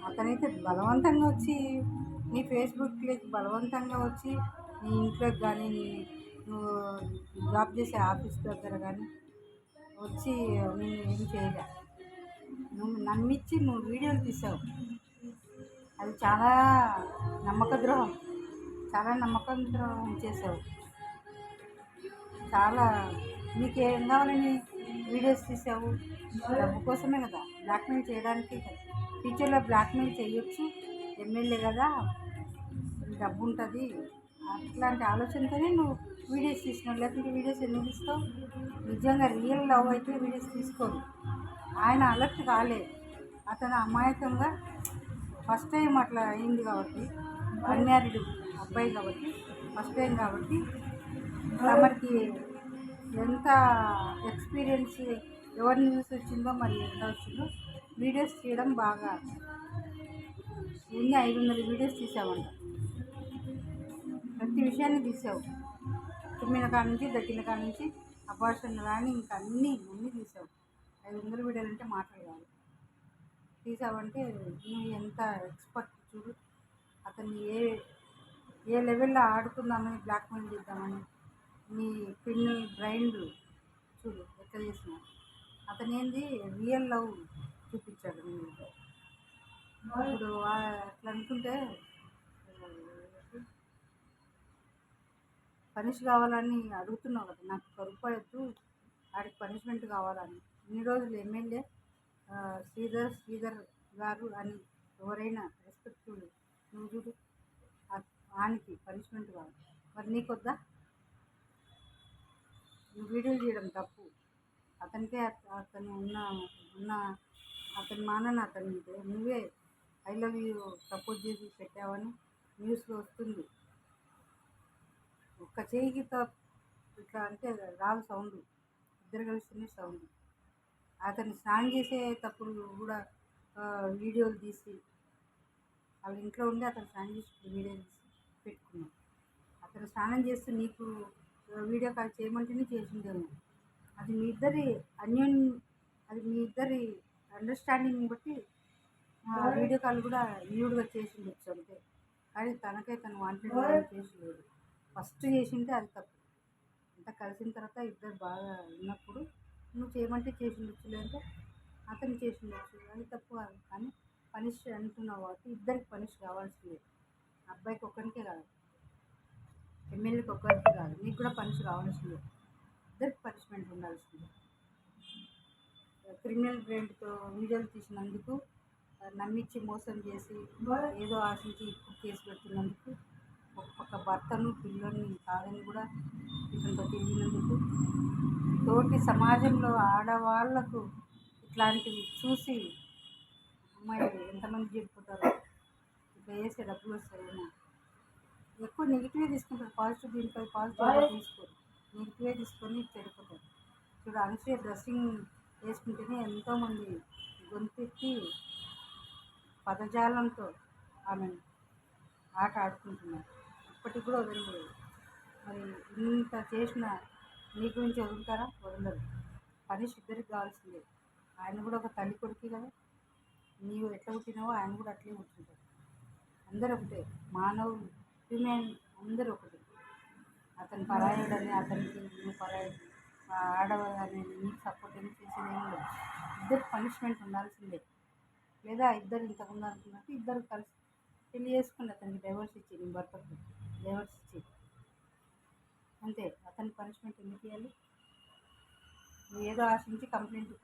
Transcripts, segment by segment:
అతనైతే బలవంతంగా వచ్చి నీ ఫేస్బుక్లోకి బలవంతంగా వచ్చి నీ ఇంట్లోకి కానీ నువ్వు జాబ్ చేసే ఆఫీస్ దగ్గర కానీ వచ్చి నేను ఏం చేయలే. నువ్వు నమ్మించి నువ్వు వీడియోలు తీసావు. అది చాలా నమ్మక ద్రోహం, చాలా నమ్మకం ద్రోహం చేసావు. చాలా నీకేం కావాలని వీడియోస్ తీసావు? డబ్బు కోసమే కదా, బ్లాక్మెయిల్ చేయడానికి కదా. ఫ్యూచర్లో బ్లాక్మెయిల్ చేయొచ్చు, ఎమ్మెల్యే కదా, డబ్బు ఉంటుంది అట్లాంటి ఆలోచనతోనే నువ్వు వీడియోస్ తీసినావు. లేకుంటే వీడియోస్ ఎందుకు తీస్తావు? నిజంగా రియల్ లవ్ అయితే వీడియోస్ తీసుకోరు. ఆయన అలర్ట్ కాలేదు, అతను అమాయకంగా ఫస్ట్ టైం అట్లా అయింది కాబట్టి, అన్మ్యారీడ్ అబ్బాయి కాబట్టి, ఫస్ట్ టైం కాబట్టి తమరికి ఎంత ఎక్స్పీరియన్స్ ఎవరిని చూసి వచ్చిందో మరి ఎంత వచ్చిందో వీడియోస్ తీయడం బాగా. ఎన్ని 500 వీడియోస్ తీసావంట, ప్రతి విషయాన్ని తీసావు. తుమ్మిన కాడ నుంచి దగ్గిన కాడ నుంచి అబార్షన్ కానీ ఇంకా అన్నీ తీసావు. 500 వీడియోలు అంటే మాటలు కాదు. తీసావంటే నువ్వు ఎంత ఎక్స్పర్ట్ చూడు. అతన్ని ఏ లెవెల్లో ఆడుకుందామని, బ్లాక్మెయిల్ చేద్దామని నీ క్రిమినల్ బ్రైండ్ చూడు ఎట్లా చేసిన. అతను ఏంది రియల్ లవ్ చూపించాడు నేను. ఇప్పుడు అట్లా అనుకుంటే పనిష్ కావాలని అడుగుతున్నావు కదా, నాకు ₹1 వద్దు, వాడికి పనిష్మెంట్ కావాలని. ఇన్ని రోజులు ఎమ్మెల్యే శ్రీధర్ గారు అని ఎవరైనా రెస్పెక్ట్ఫుల్ నువ్వు చూడు, వానికి పనిష్మెంట్ కావాలి. మరి నీకొద్దా? నువ్వు వీడియోలు చేయడం తప్పు. అతనికే అతను ఉన్న అతని మానని అతని నువ్వే ఐ లవ్ యూ ప్రపోజ్ చేసి పెట్టావని న్యూస్లో వస్తుంది. ఒక్క చేయికి ఇట్లా అంటే రాదు సౌండ్, ఇద్దరు కలిస్తేనే సౌండ్. అతను స్నానం చేసేటప్పుడు కూడా వీడియోలు తీసి వాళ్ళ ఇంట్లో ఉండి అతను స్నానం చేసి వీడియో తీసి పెట్టుకున్నాం. అతను స్నానం చేస్తూ నీకు వీడియో కాల్ చేయమంటేనే చేసిందేమో. అది మీ ఇద్దరి అండర్స్టాండింగ్ బట్టి వీడియో కాల్ కూడా న్యూడ్గా చేసిండొచ్చు అంతే. కానీ తను వాంటెడ్ చేసిండేది. ఫస్ట్ చేసింటే అది తప్పు. అంతా కలిసిన తర్వాత ఇద్దరు బాగా ఉన్నప్పుడు నువ్వు చేయమంటే చేసిండొచ్చు, లేదంటే అతను చేసిండొచ్చు, అది తప్పు కాదు. కానీ పనిష్ అంటున్నావు కాబట్టి ఇద్దరికి పనిష్ కావాల్సిందే. అబ్బాయికి ఒక్కరికే కాదు, ఎమ్మెల్యేకి ఒక్కరికి కాదు, నీకు కూడా పనిష్ కావాల్సిందే. ఇద్దరికి పనిష్మెంట్ ఉండాల్సిందే. క్రిమినల్ బ్రెయిన్తో వీడియోలు తీసినందుకు, నమ్మించి మోసం చేసి ఏదో ఆశించి ఇప్పుడు కేసు పెడుతున్నందుకు, ఒక్కొక్క భర్తను పిల్లల్ని కాదని కూడా ఇతనితో తిరిగినందుకు, తోటి సమాజంలో ఆడవాళ్లకు ఇట్లాంటివి చూసి అమ్మాయిలు ఎంతమంది చెడిపోతారు. ఇట్లా చేసే డబ్బులు వస్తాయి. ఎక్కువ నెగిటివే తీసుకుంటారు, పాజిటివ్ దీనిపై పాజిటివ్గా తీసుకోరు. నెగిటివే తీసుకొని చెడిపోతారు. చూడు, అనసూయ డ్రెస్సింగ్ వేసుకుంటేనే ఎంతోమంది గొంతెత్తి పదజాలంతో ఆమె ఆట ఆడుకుంటున్నారు. ఇప్పటికి కూడా వదలలేదు. మరి ఇంత చేసిన నీ గురించి వదులుతారా? వదలరు. పనిష్ ఇద్దరికి కావాల్సిందే. ఆయన కూడా ఒక తల్లి కొడుకు కదా, నీవు ఎట్లా పుట్టినావో ఆయన కూడా అట్లే పుట్టింటారు. అందరూ ఒకటే, మానవులు, హ్యూమెన్ అందరూ ఒకటే. అతను పరాయుడని అతనికి నువ్వు పరాయుడు, ఆడవాళ్ళని నీకు సపోర్టింగ్ చేసేదేమో లేదు. ఇద్దరు పనిష్మెంట్ ఉండాల్సిందే. లేదా ఇద్దరు ఇంతకుముందు అనుకున్నట్టు ఇద్దరు కలిసి పెళ్లి చేసుకుని అతనికి డైవర్స్ ఇచ్చి, నీ భర్తకు డైవర్స్ ఇచ్చి అంతే. అతని పనిష్మెంట్ ఎందుకు ఇవ్వాలి? నువ్వు ఏదో ఆశించి కంప్లైంట్,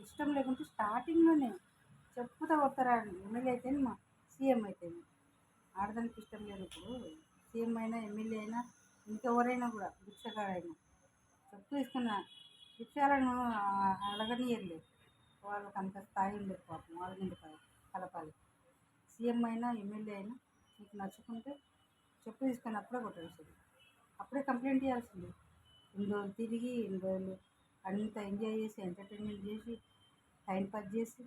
ఇష్టం లేకుంటే స్టార్టింగ్లోనే చెప్పుతా కొడతారా? ఎమ్మెల్యే అయితే మా సీఎం అయితే ఆడదానికి ఇష్టం లేనప్పుడు సీఎం అయినా ఎమ్మెల్యే అయినా ఇంకెవరైనా కూడా భిక్షగాడైనా చెప్పు తీసుకున్న భిక్షాలను అడగనియలేదు. వాళ్ళకి అంత స్థాయి ఉండదు పాపం, వాళ్ళ ముందు కలపాలి. సీఎం అయినా ఎమ్మెల్యే అయినా నీకు నచ్చుకుంటే చెప్పు తీసుకున్నప్పుడే కొట్టాల్సింది, అప్పుడే కంప్లైంట్ చేయాల్సింది. ఇన్ని రోజులు తిరిగి, ఇన్ని రోజులు అంత ఎంజాయ్ చేసి, ఎంటర్టైన్మెంట్ చేసి, టైంపాస్ చేసి,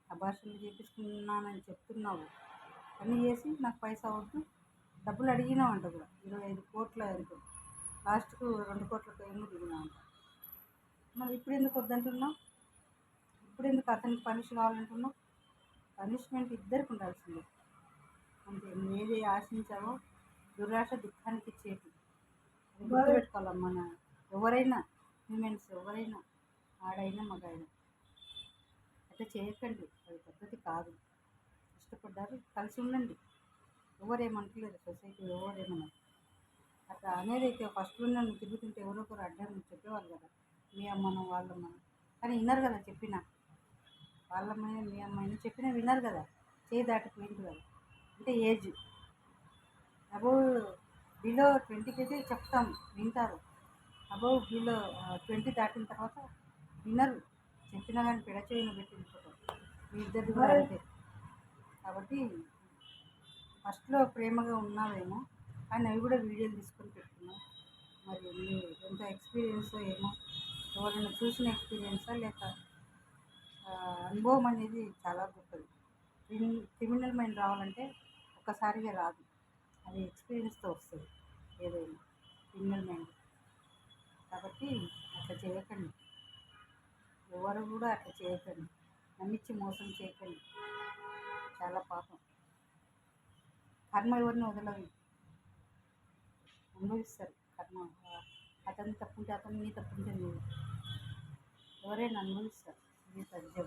అబార్షన్లు చేపించుకున్నానని చెప్తున్నావు. అన్నీ చేసి నాకు పైసా వద్దు, డబ్బులు అడిగినావు అంట కూడా. 25 కోట్ల ఎంతో, లాస్ట్కు 2 కోట్లతో ఏమో దిగినావు అంట. మరి ఇప్పుడు ఎందుకు వద్దంటున్నావు? ఇప్పుడు ఎందుకు అతనికి పనిష్ కావాలంటున్నావు? పనిష్మెంట్ ఇద్దరికి ఉండాల్సిందే. అంతే, నువ్వు ఏది ఆశించావో దురాశ దుఃఖానికి ఇచ్చేది. అది గుర్తుపెట్టుకోవాలి. మన ఎవరైనా హ్యూమెన్స్ ఎవరైనా, ఆడైనా మగాడైనా అట్లా చేయకండి. అది పద్ధతి కాదు. ఇష్టపడ్డారు, కలిసి ఉండండి. ఎవరేమంటలేరు, సొసైటీ ఎవరేమన్నారు. అట్లా అనేది అయితే ఫస్ట్లో నన్ను తిరుగుతుంటే ఎవరో ఒకరు అడ్డం చెప్పేవాళ్ళు కదా, మీ అమ్మను వాళ్ళమ్మను. కానీ విన్నారు కదా చెప్పిన వాళ్ళమ్మాయి మీ అమ్మాయిని చెప్పినా విన్నారు కదా. చేయి దాటిపోయింది కదా. అంటే ఏజ్ అబౌవ్ బిలో 20కి అయితే చెప్తాం, వింటారు. అబౌవ్ బిలో 20 దాటిన తర్వాత వినరు. చెప్పినా కానీ పెడచేయను పెట్టి వెళ్ళిపోతారు. మీ ఇద్దరిది కూడా అంతే. కాబట్టి ఫస్ట్లో ప్రేమగా ఉన్నావేమో, కానీ అవి కూడా వీడియోలు తీసుకొని పెట్టుకున్నాం. మరి మీ ఎంత ఎక్స్పీరియన్స్ ఏమో, ఎవరైనా చూసిన ఎక్స్పీరియన్సా లేక అనుభవం అనేది చాలా గొప్పది. క్రిమినల్ మైండ్ రావాలంటే ఒక్కసారిగా రాదు, అది ఎక్స్పీరియన్స్తో వస్తుంది ఏదైనా క్రిమినల్ మైండ్. కాబట్టి అట్లా చేయకండి, ఎవరు కూడా అట్లా చేయకండి. నమ్మించి మోసం చేయకండి, చాలా పాపం. కర్మ ఎవరిని వదలదు, అనుభవిస్తారు కర్మ. అతను తప్పుంటే అతను, నీ తప్పుంటే నువ్వు, ఎవరైనా అనుభవిస్తారు. ఇది సత్యం.